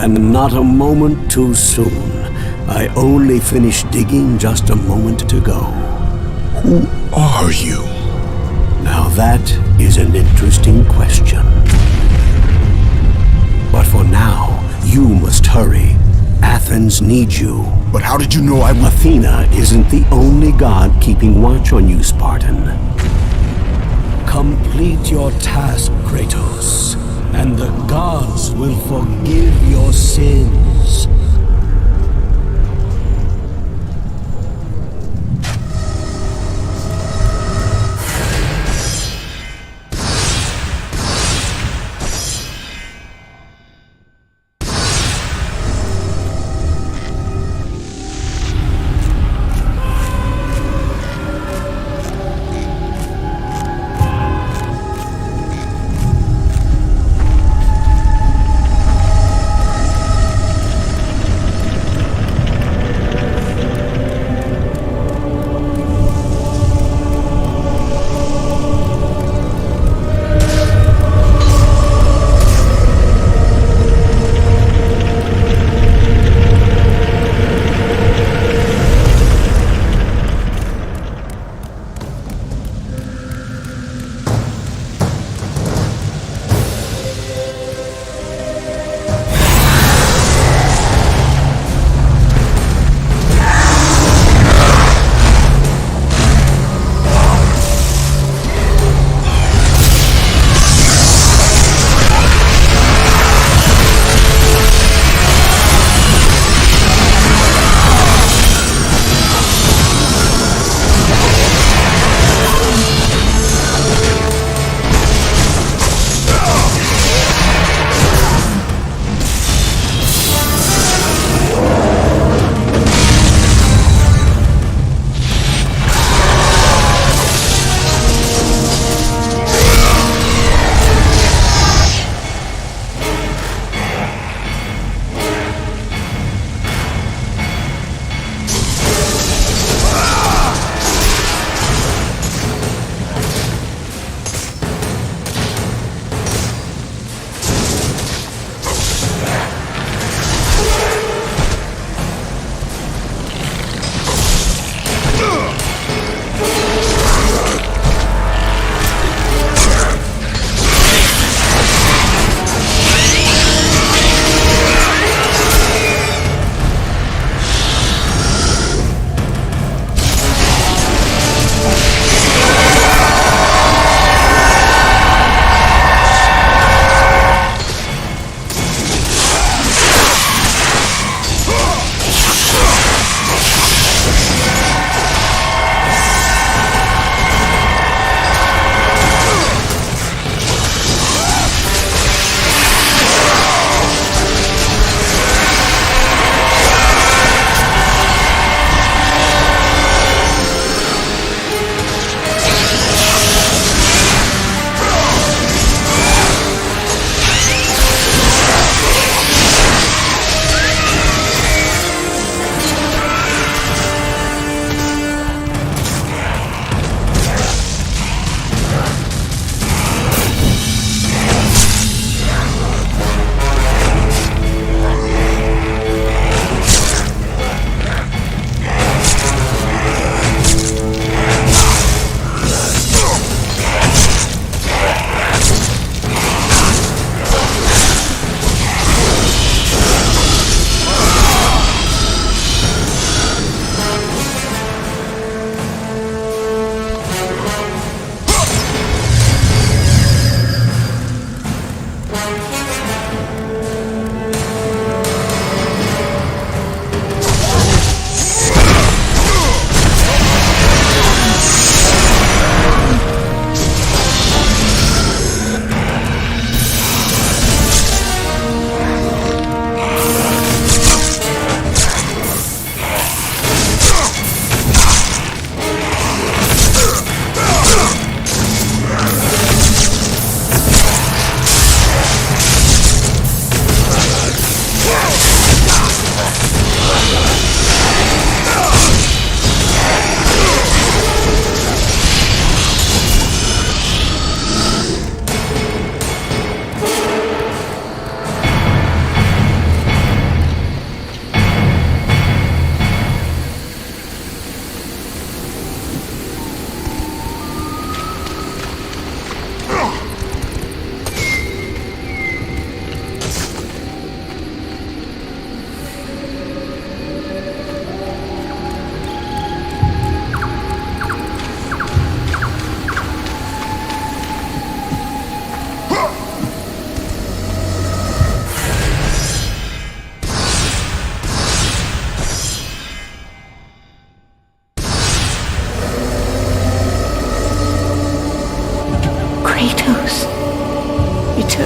And not a moment too soon. I only finished digging just a moment ago. Who are you? Now that is an interesting question. But for now, you must hurry. Athens needs you. But how did you know I would? Athena isn't the only god keeping watch on you, Spartan. Complete your task, Kratos, and the gods will forgive your sins.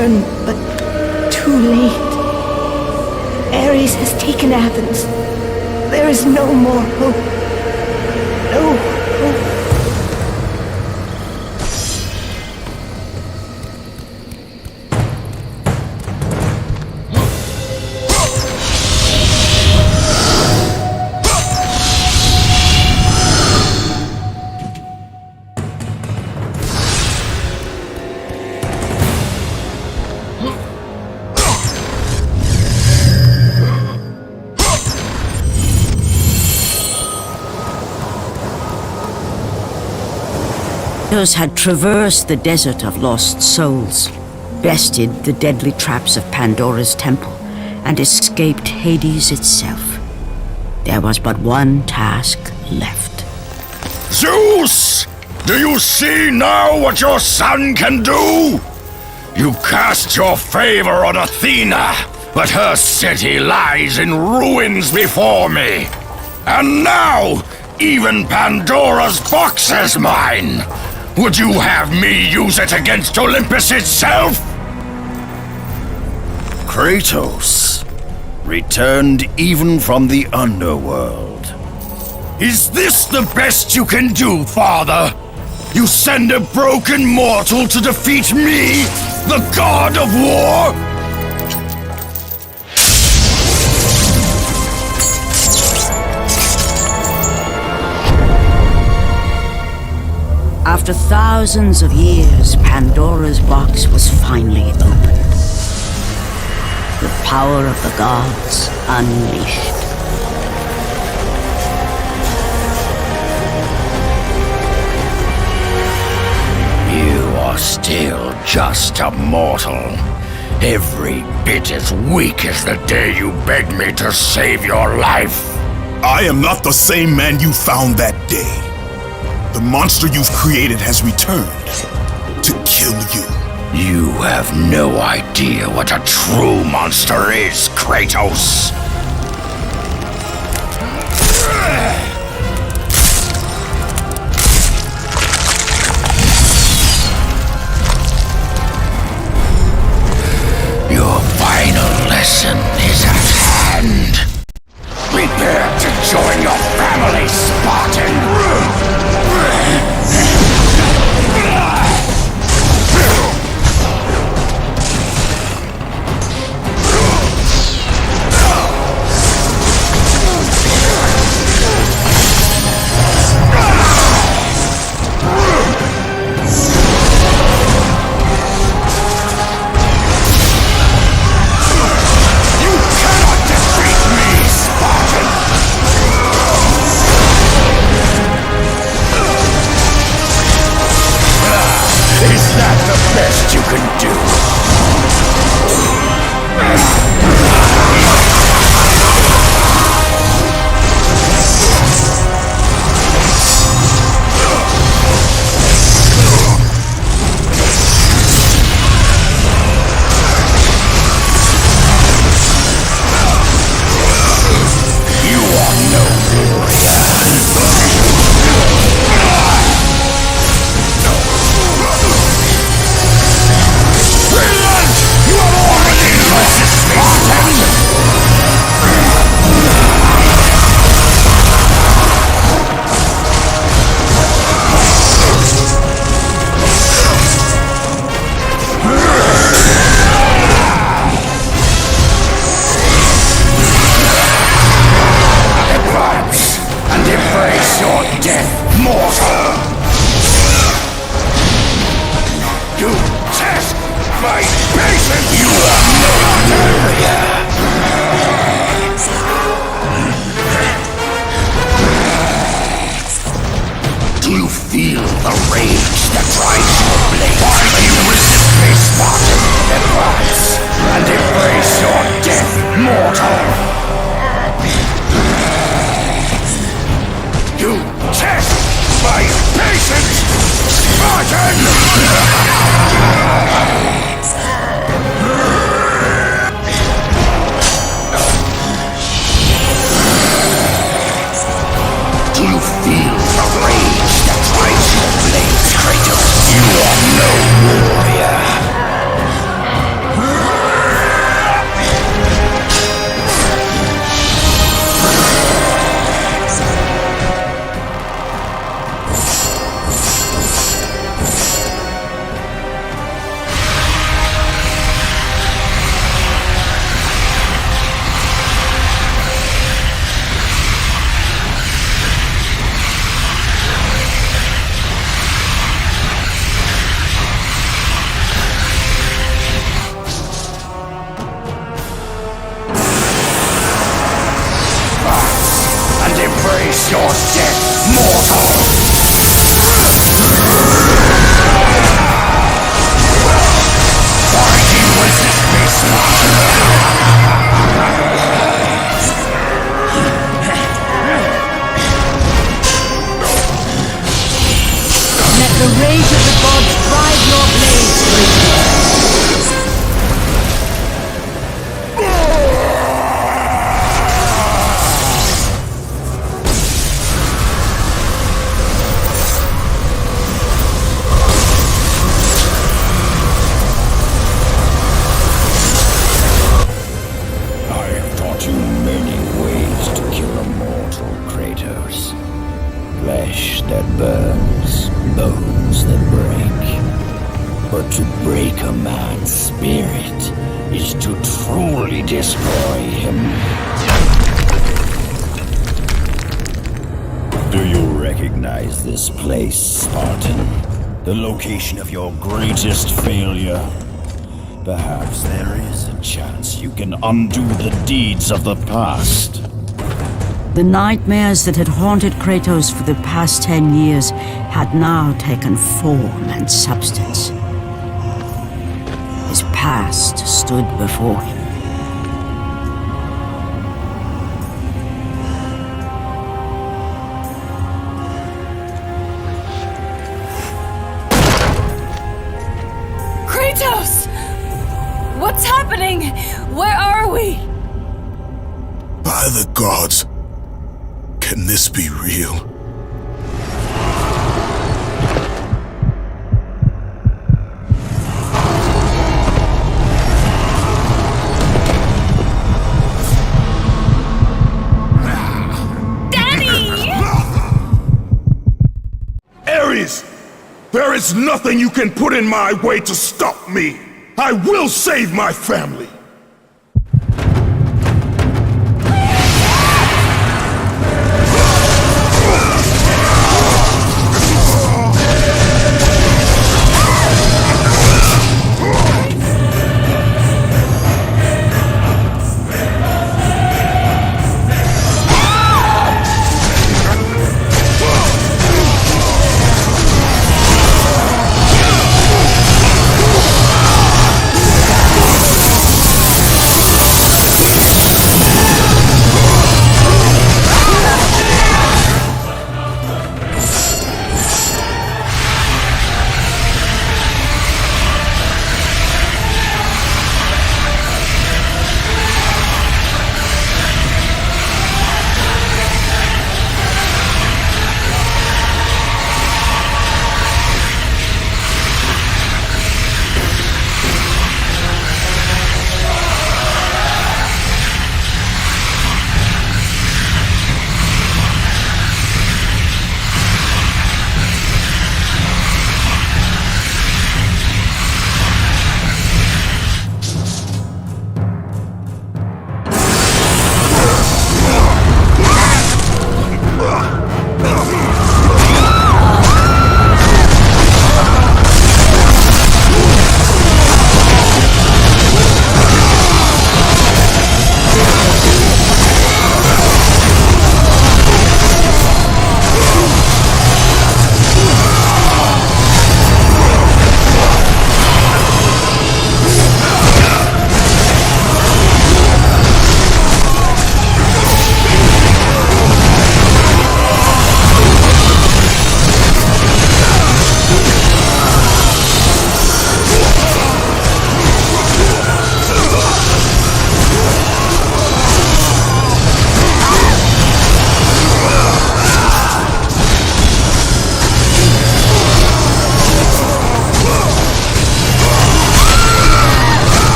return, but too late. Ares has taken Athens. There is no more hope. No hope. Hunters had traversed the desert of lost souls, bested the deadly traps of Pandora's temple, and escaped Hades itself. There was but one task left. Zeus! Do you see now what your son can do? You cast your favor on Athena, but her city lies in ruins before me. And now, even Pandora's box is mine. Would you have me use it against Olympus itself? Kratos, returned even from the underworld. Is this the best you can do, Father? You send a broken mortal to defeat me, the god of war? After thousands of years, Pandora's box was finally opened. The power of the gods unleashed. You are still just a mortal. Every bit as weak as the day you begged me to save your life. I am not the same man you found that day. The monster you've created has returned to kill you. You have no idea what a true monster is, Kratos. Your final lesson is at hand. Prepare to join your family, Spartan! Is that the best you can do? You are no warrior. And embrace your death, mortal! You test my patience! You are no warrior! Do you feel the rage that drives your blade? Why do you resist me, Spartan? Advance and embrace your death, mortal! You test my patience, Spartan! Do you feel the rage that drives your blades, Kratos? You are no warrior. embrace your death, mortal! Fighting resist me, Let the rage of the gods drive your blades, Kratos. I've taught you many ways to kill a mortal, Kratos. Flesh that burns, bones that break. But to break a man's spirit is to truly destroy him. Do you recognize this place, Spartan? The location of your greatest failure? Perhaps there is a chance you can undo the deeds of the past. The nightmares that had haunted Kratos for the past 10 years had now taken form and substance. His past stood before him. Kratos! What's happening? Where are we? By the gods, can this be real? Ares! There is nothing you can put in my way to stop me! I will save my family!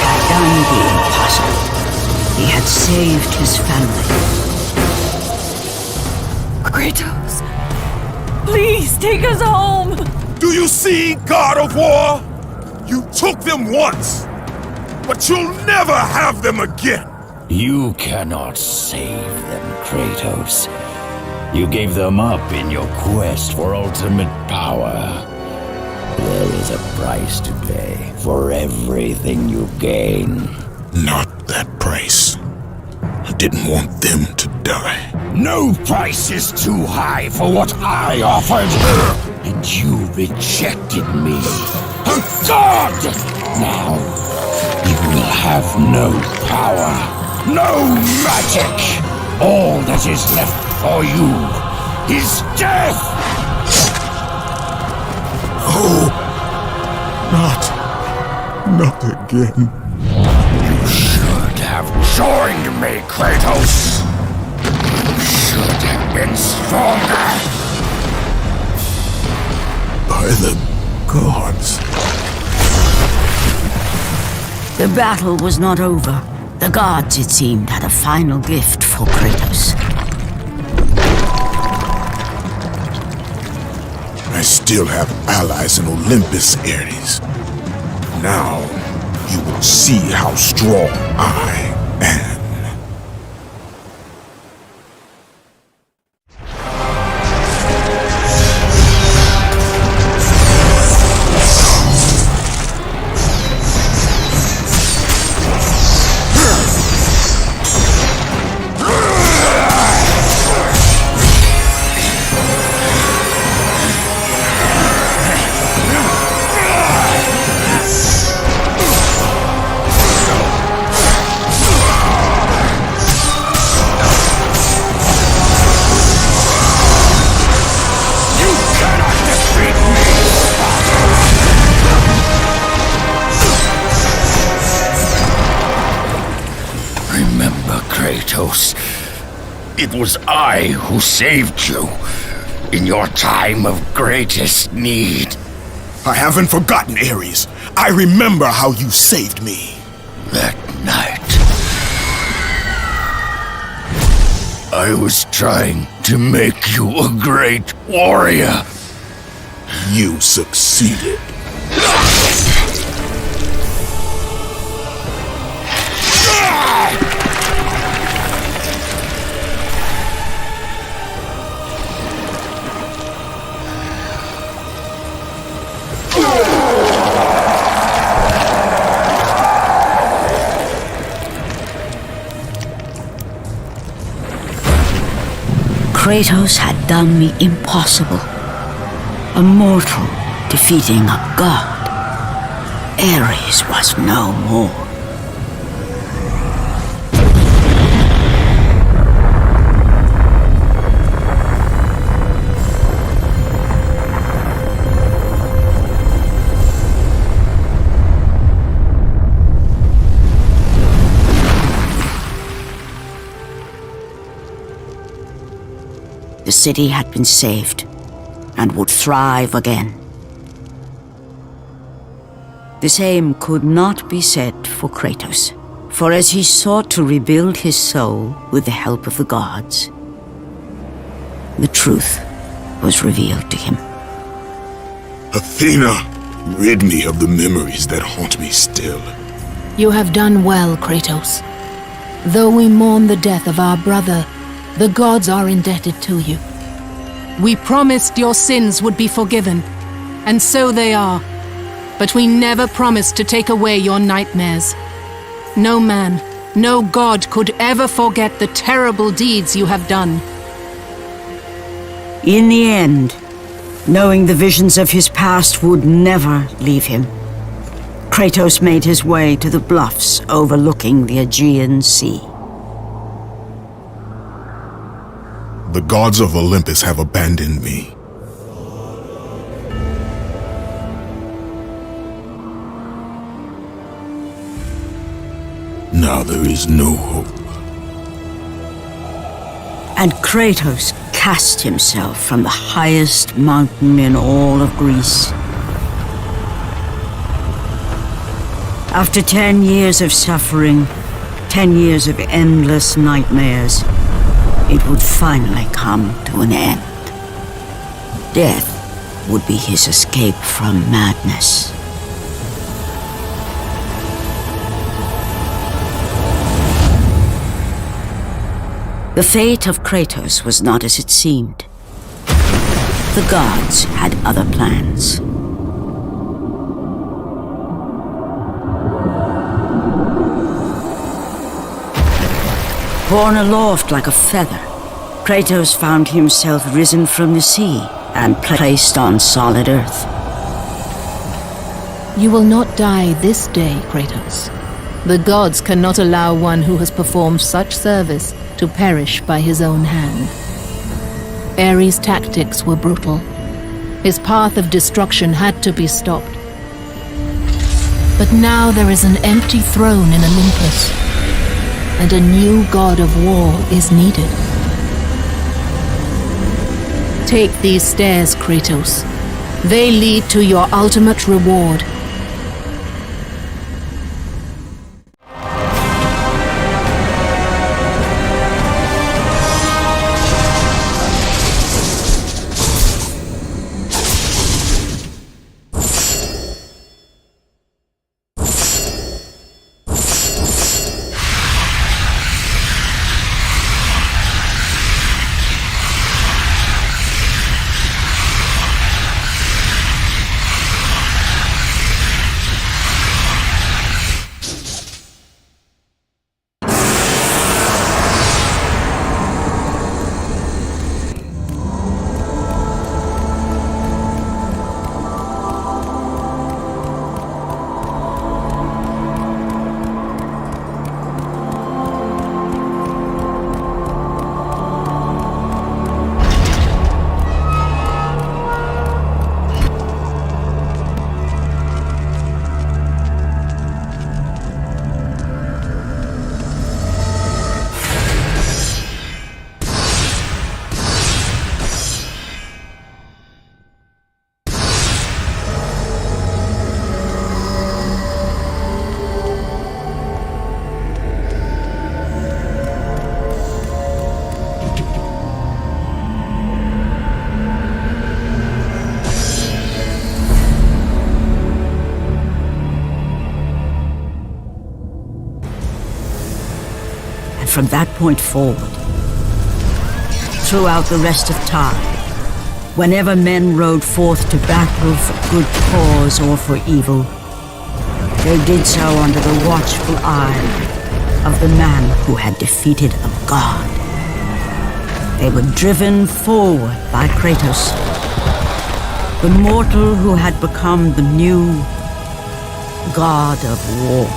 had done the impossible. He had saved his family. Kratos, please take us home! Do you see, God of War? You took them once, but you'll never have them again. You cannot save them, Kratos. You gave them up in your quest for ultimate power. There is a price to pay for everything you gain. Not that price. I didn't want them to die. No price is too high for what I offered. And you rejected me. A god! Now, you will have no power, no magic. All that is left for you is death! Oh, not again. You should have joined me, Kratos. You should have been stronger. By the gods. The battle was not over. The gods, it seemed, had a final gift for Kratos. I still have allies in Olympus, Ares. Now, you will see how strong I am. Kratos, it was I who saved you in your time of greatest need. I haven't forgotten, Ares. I remember how you saved me. That night, I was trying to make you a great warrior. You succeeded. Kratos had done the impossible. A mortal defeating a god. Ares was no more. The city had been saved and would thrive again. The same could not be said for Kratos, for as he sought to rebuild his soul with the help of the gods, the truth was revealed to him. Athena, rid me of the memories that haunt me still. You have done well, Kratos. Though we mourn the death of our brother, the gods are indebted to you. We promised your sins would be forgiven, and so they are. But we never promised to take away your nightmares. No man, no god could ever forget the terrible deeds you have done. In the end, knowing the visions of his past would never leave him, Kratos made his way to the bluffs overlooking the Aegean Sea. The gods of Olympus have abandoned me. Now there is no hope. And Kratos cast himself from the highest mountain in all of Greece. After 10 years of suffering, 10 years of endless nightmares, it would finally come to an end. Death would be his escape from madness. The fate of Kratos was not as it seemed. The gods had other plans. Borne aloft like a feather, Kratos found himself risen from the sea and placed on solid earth. You will not die this day, Kratos. The gods cannot allow one who has performed such service to perish by his own hand. Ares' tactics were brutal. His path of destruction had to be stopped. But now there is an empty throne in Olympus, and a new god of war is needed. Take these stairs, Kratos. They lead to your ultimate reward. From that point forward, throughout the rest of time, whenever men rode forth to battle for good cause or for evil, they did so under the watchful eye of the man who had defeated a god. They were driven forward by Kratos, the mortal who had become the new god of war.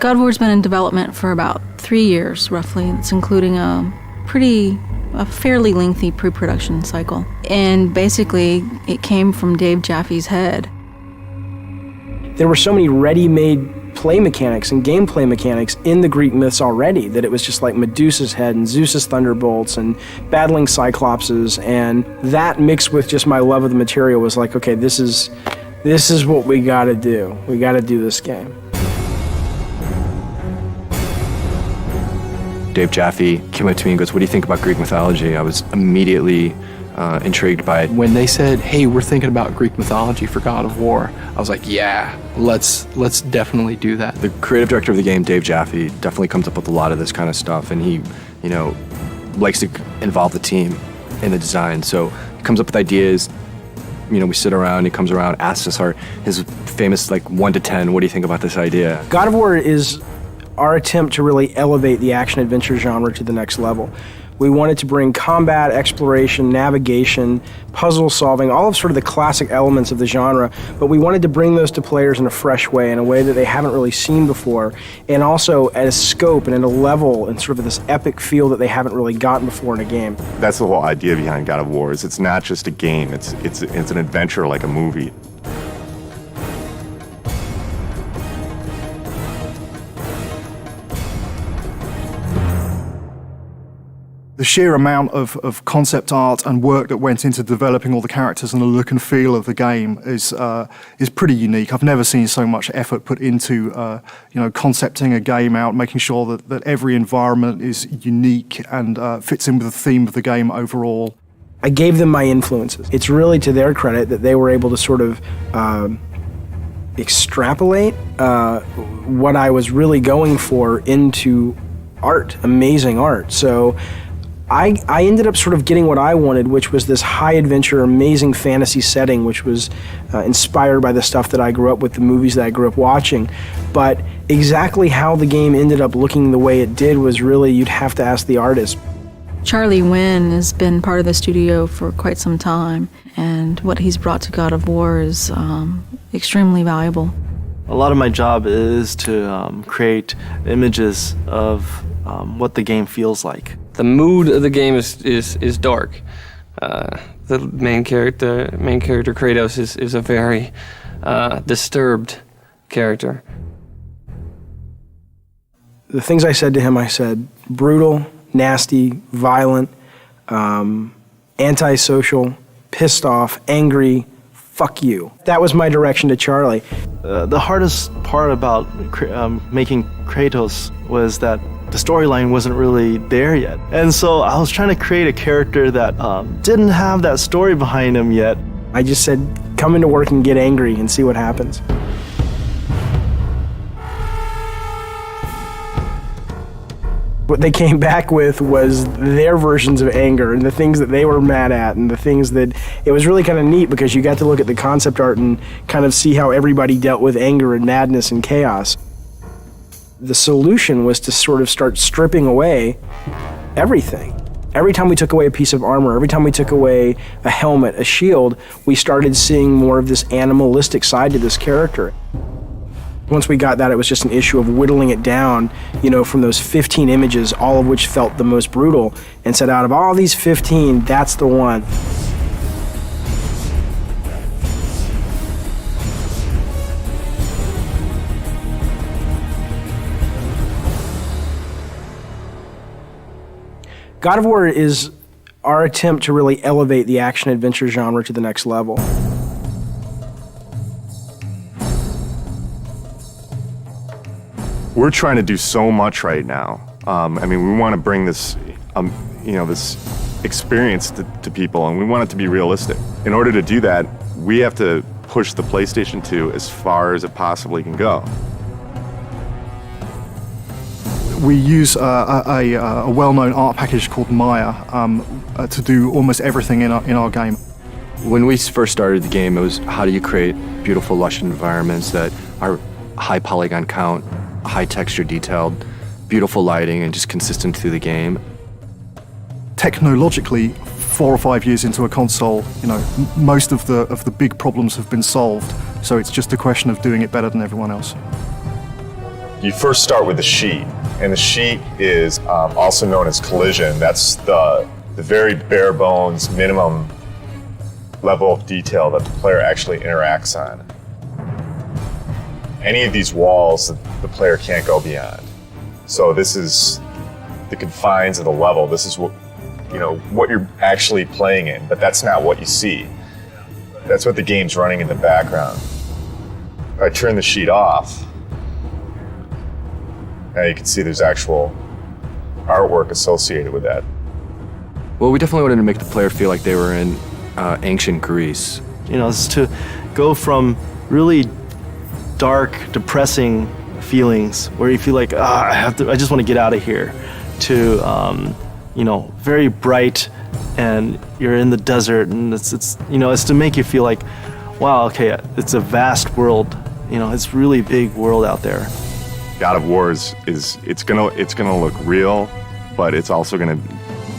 God of War's been in development for about 3 years, roughly. It's including a fairly lengthy pre-production cycle. And basically, it came from Dave Jaffe's head. There were so many ready-made play mechanics and gameplay mechanics in the Greek myths already that it was just like Medusa's head and Zeus's thunderbolts and battling Cyclopses, and that mixed with just my love of the material was like, okay, this is what we gotta do. We gotta do this game. Dave Jaffe came up to me and goes, "What do you think about Greek mythology?" I was immediately intrigued by it. When they said, "Hey, we're thinking about Greek mythology for God of War," I was like, "Yeah, let's definitely do that." The creative director of the game, Dave Jaffe, definitely comes up with a lot of this kind of stuff, and he, likes to involve the team in the design. So he comes up with ideas. We sit around. He comes around, asks us his famous 1 to 10. What do you think about this idea? God of War is our attempt to really elevate the action-adventure genre to the next level. We wanted to bring combat, exploration, navigation, puzzle solving, all of sort of the classic elements of the genre, but we wanted to bring those to players in a fresh way, in a way that they haven't really seen before, and also at a scope and at a level and sort of this epic feel that they haven't really gotten before in a game. That's the whole idea behind God of War, is it's not just a game, it's an adventure like a movie. The sheer amount of concept art and work that went into developing all the characters and the look and feel of the game is pretty unique. I've never seen so much effort put into concepting a game out, making sure that every environment is unique and fits in with the theme of the game overall. I gave them my influences. It's really to their credit that they were able to sort of extrapolate what I was really going for into art, amazing art. So I ended up sort of getting what I wanted, which was this high adventure, amazing fantasy setting, which was inspired by the stuff that I grew up with, the movies that I grew up watching. But exactly how the game ended up looking the way it did was really, you'd have to ask the artist. Charlie Wynn has been part of the studio for quite some time, and what he's brought to God of War is extremely valuable. A lot of my job is to create images of what the game feels like. The mood of the game is dark. The main character Kratos is a very disturbed character. The things I said to him, I said brutal, nasty, violent, antisocial, pissed off, angry, fuck you. That was my direction to Charlie. The hardest part about making Kratos was that the storyline wasn't really there yet. And so I was trying to create a character that didn't have that story behind him yet. I just said, come into work and get angry and see what happens. What they came back with was their versions of anger and the things that they were mad at and the things that, it was really kind of neat because you got to look at the concept art and kind of see how everybody dealt with anger and madness and chaos. The solution was to sort of start stripping away everything. Every time we took away a piece of armor, every time we took away a helmet, a shield, we started seeing more of this animalistic side to this character. Once we got that, it was just an issue of whittling it down, from those 15 images, all of which felt the most brutal, and said out of all these 15, that's the one. God of War is our attempt to really elevate the action-adventure genre to the next level. We're trying to do so much right now. We want to bring this, this experience to people, and we want it to be realistic. In order to do that, we have to push the PlayStation 2 as far as it possibly can go. We use a well-known art package called Maya to do almost everything in our game. When we first started the game, it was how do you create beautiful, lush environments that are high polygon count, high texture detailed, beautiful lighting, and just consistent through the game. Technologically, 4 or 5 years into a console, most of the big problems have been solved. So it's just a question of doing it better than everyone else. you first start with the sheet, and the sheet is also known as collision. That's the very bare bones minimum level of detail that the player actually interacts on. Any of these walls the player can't go beyond. So this is the confines of the level. This is what you're actually playing in, but that's not what you see. That's what the game's running in the background. If I turn the sheet off, now you can see there's actual artwork associated with that. Well, we definitely wanted to make the player feel like they were in ancient Greece. It's to go from really dark, depressing feelings where you feel like, I just want to get out of here, to very bright, and you're in the desert, and it's to make you feel like, wow, okay, it's a vast world. It's really big world out there. God of War it's gonna look real, but it's also gonna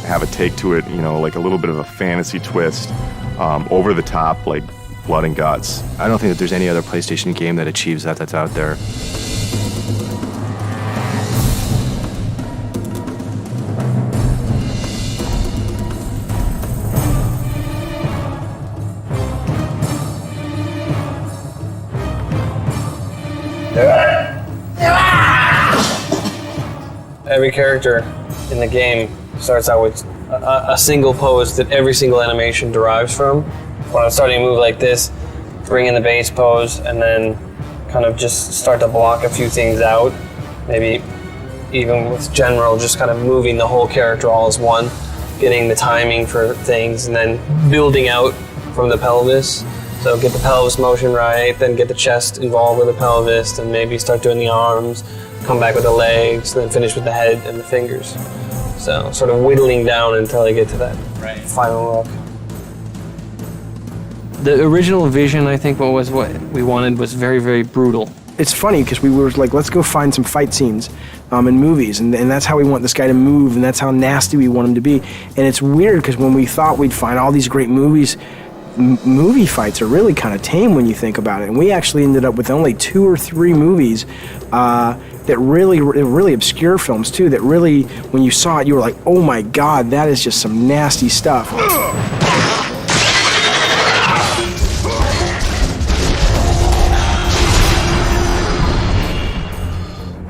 have a take to it, like a little bit of a fantasy twist, over the top, like blood and guts. I don't think that there's any other PlayStation game that achieves that that's out there. Every character in the game starts out with a single pose that every single animation derives from. When I'm starting to move like this, bring in the base pose, and then kind of just start to block a few things out. Maybe even with general, just kind of moving the whole character all as one, getting the timing for things, and then building out from the pelvis. So get the pelvis motion right, then get the chest involved with the pelvis, and maybe start doing the arms, come back with the legs, then finish with the head and the fingers. So sort of whittling down until I get to that final look. The original vision, I think, what we wanted was very, very brutal. It's funny because we were like, let's go find some fight scenes in movies, and that's how we want this guy to move, and that's how nasty we want him to be. And it's weird because when we thought we'd find all these great movies, movie fights are really kind of tame when you think about it. And we actually ended up with only 2 or 3 movies that really obscure films too, that really, when you saw it, you were like, oh my God, that is just some nasty stuff.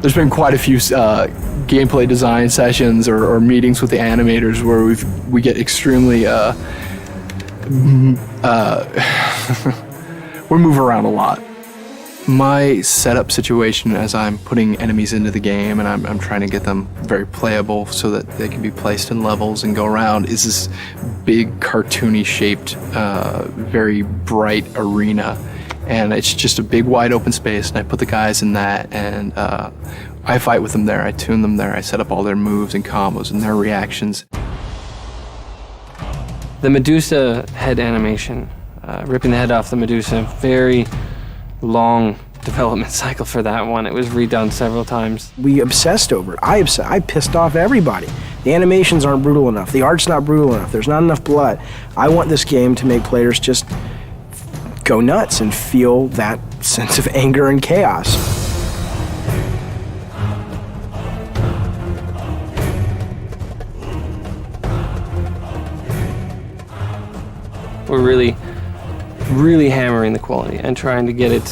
There's been quite a few gameplay design sessions or meetings with the animators where we get extremely we move around a lot. My setup situation as I'm putting enemies into the game and I'm trying to get them very playable so that they can be placed in levels and go around is this big cartoony shaped, very bright arena. And it's just a big wide open space, and I put the guys in that, and I fight with them there, I tune them there, I set up all their moves and combos and their reactions. The Medusa head animation, ripping the head off the Medusa, very long development cycle for that one. It was redone several times. We obsessed over it. I pissed off everybody. The animations aren't brutal enough, the art's not brutal enough, there's not enough blood. I want this game to make players just go nuts and feel that sense of anger and chaos. We're really, really hammering the quality and trying to get it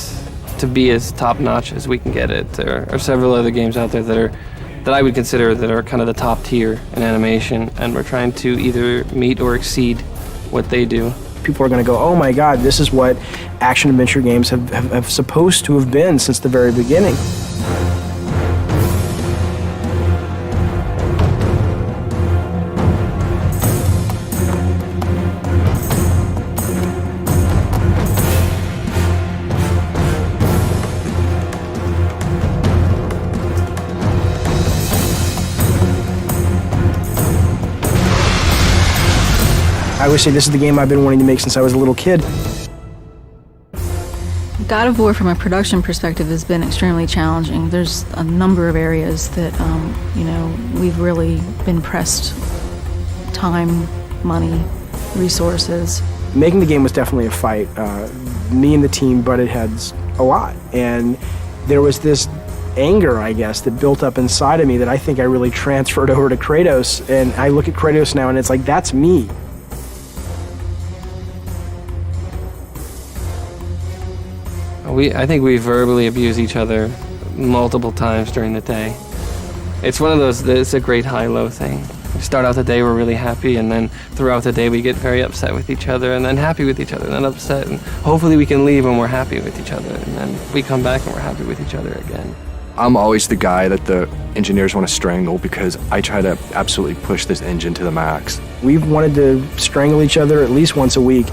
to be as top-notch as we can get it. There are several other games out there that I would consider that are kind of the top tier in animation, and we're trying to either meet or exceed what they do. People are going to go, oh my God, this is what action-adventure games have supposed to have been since the very beginning. I always say this is the game I've been wanting to make since I was a little kid. God of War, from a production perspective, has been extremely challenging. There's a number of areas that, we've really been pressed. Time, money, resources. Making the game was definitely a fight. Me and the team butted heads a lot. And there was this anger, I guess, that built up inside of me that I think I really transferred over to Kratos. And I look at Kratos now and it's like, that's me. I think we verbally abuse each other multiple times during the day. It's one of those, it's a great high-low thing. We start out the day, we're really happy, and then throughout the day we get very upset with each other, and then happy with each other, and then upset, and hopefully we can leave when we're happy with each other, and then we come back and we're happy with each other again. I'm always the guy that the engineers want to strangle because I try to absolutely push this engine to the max. We've wanted to strangle each other at least once a week.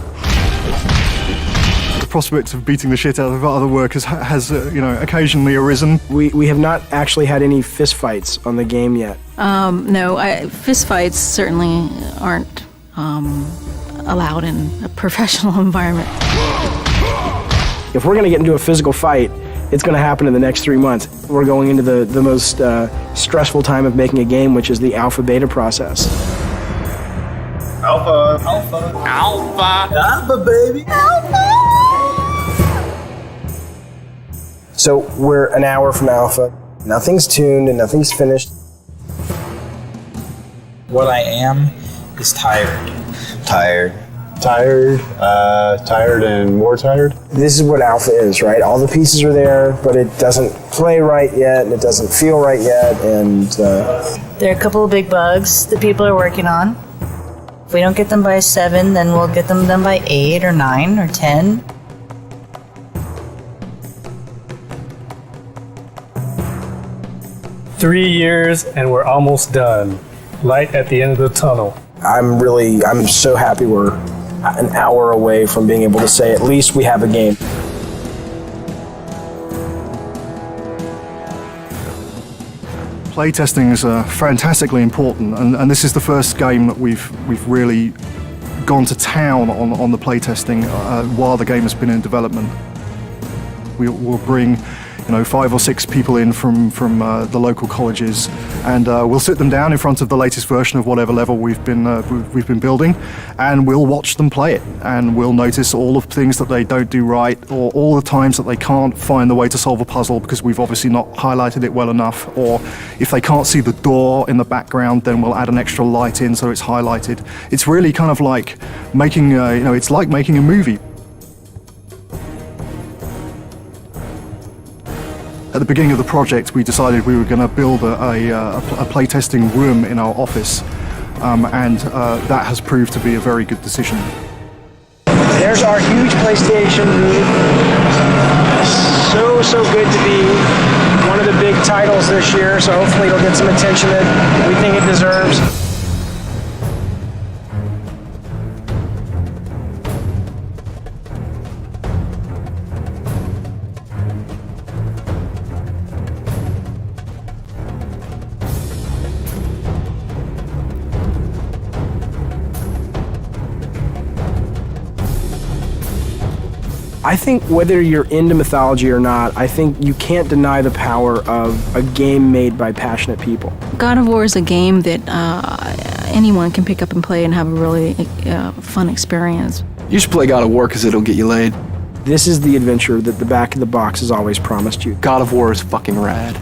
The prospect of beating the shit out of other workers has occasionally arisen. We have not actually had any fist fights on the game yet. No, fist fights certainly aren't allowed in a professional environment. If we're going to get into a physical fight, it's going to happen in the next 3 months. We're going into the most stressful time of making a game, which is the alpha-beta process. Alpha. Alpha. Alpha. Alpha, baby. Alpha. So we're an hour from alpha. Nothing's tuned and nothing's finished. What I am is tired. Tired. Tired. Tired and more tired. This is what alpha is, right? All the pieces are there, but it doesn't play right yet, and it doesn't feel right yet, and... There are a couple of big bugs that people are working on. If we don't get them by 7, then we'll get them done by 8 or 9 or 10. Three years and we're almost done. Light at the end of the tunnel. I'm so happy we're an hour away from being able to say at least we have a game. Playtesting is fantastically important, and this is the first game that we've really gone to town on the playtesting while the game has been in development. We'll bring 5 or 6 people in from the local colleges, and we'll sit them down in front of the latest version of whatever level we've been building, and we'll watch them play it, and we'll notice all of the things that they don't do right, or all the times that they can't find the way to solve a puzzle because we've obviously not highlighted it well enough, or if they can't see the door in the background, then we'll add an extra light in so it's highlighted. It's really kind of like making it's like making a movie. At the beginning of the project, we decided we were going to build a playtesting room in our office, and that has proved to be a very good decision. There's our huge PlayStation booth. So good to be one of the big titles this year, so hopefully it'll get some attention that we think it deserves. I think whether you're into mythology or not, I think you can't deny the power of a game made by passionate people. God of War is a game that anyone can pick up and play and have a really fun experience. You should play God of War because it'll get you laid. This is the adventure that the back of the box has always promised you. God of War is fucking rad.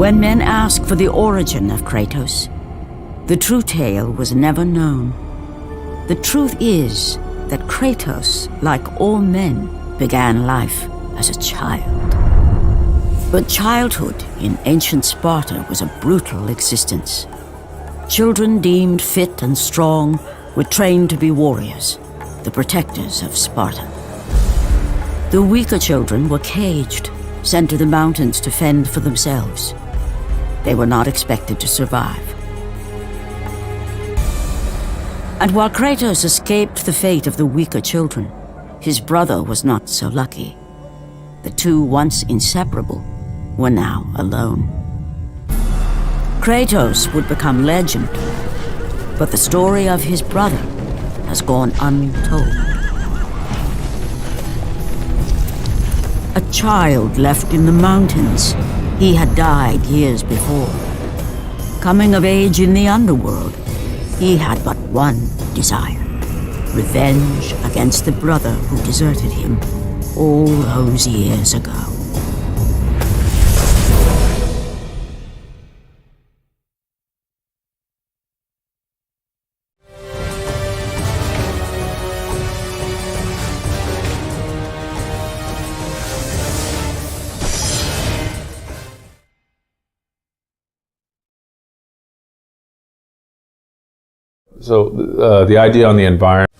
When men ask for the origin of Kratos, the true tale was never known. The truth is that Kratos, like all men, began life as a child. But childhood in ancient Sparta was a brutal existence. Children deemed fit and strong were trained to be warriors, the protectors of Sparta. The weaker children were caged, sent to the mountains to fend for themselves. They were not expected to survive. And while Kratos escaped the fate of the weaker children, his brother was not so lucky. The two, once inseparable, were now alone. Kratos would become legend, but the story of his brother has gone untold. A child left in the mountains, he had died years before. Coming of age in the underworld, he had but one desire: revenge against the brother who deserted him all those years ago. So the idea on the environment